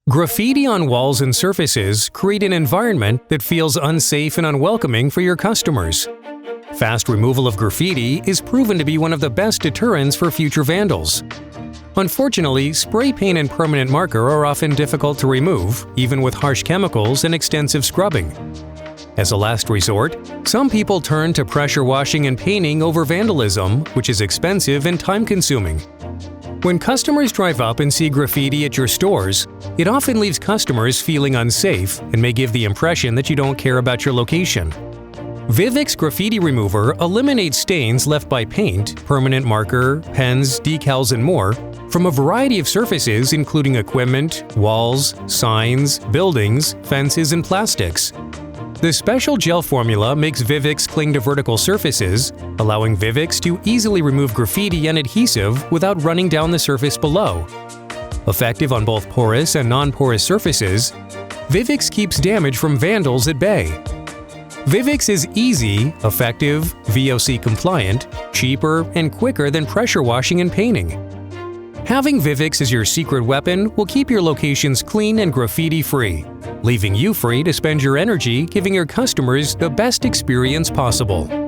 Graffiti on walls and surfaces create an environment that feels unsafe and unwelcoming for your customers. Fast removal of graffiti is proven to be one of the best deterrents for future vandals. Unfortunately, spray paint and permanent marker are often difficult to remove, even with harsh chemicals and extensive scrubbing. As a last resort, some people turn to pressure washing and painting over vandalism, which is expensive and time-consuming. When customers drive up and see graffiti at your stores, it often leaves customers feeling unsafe and may give the impression that you don't care about your location. VIVX Graffiti Remover eliminates stains left by paint, permanent marker, pens, decals, and more from a variety of surfaces including equipment, walls, signs, buildings, fences, and plastics. The special gel formula makes VIVX cling to vertical surfaces, allowing VIVX to easily remove graffiti and adhesive without running down the surface below. Effective on both porous and non-porous surfaces, VIVX keeps damage from vandals at bay. VIVX is easy, effective, VOC compliant, cheaper, and quicker than pressure washing and painting. Having VIVX as your secret weapon will keep your locations clean and graffiti-free, leaving you free to spend your energy giving your customers the best experience possible.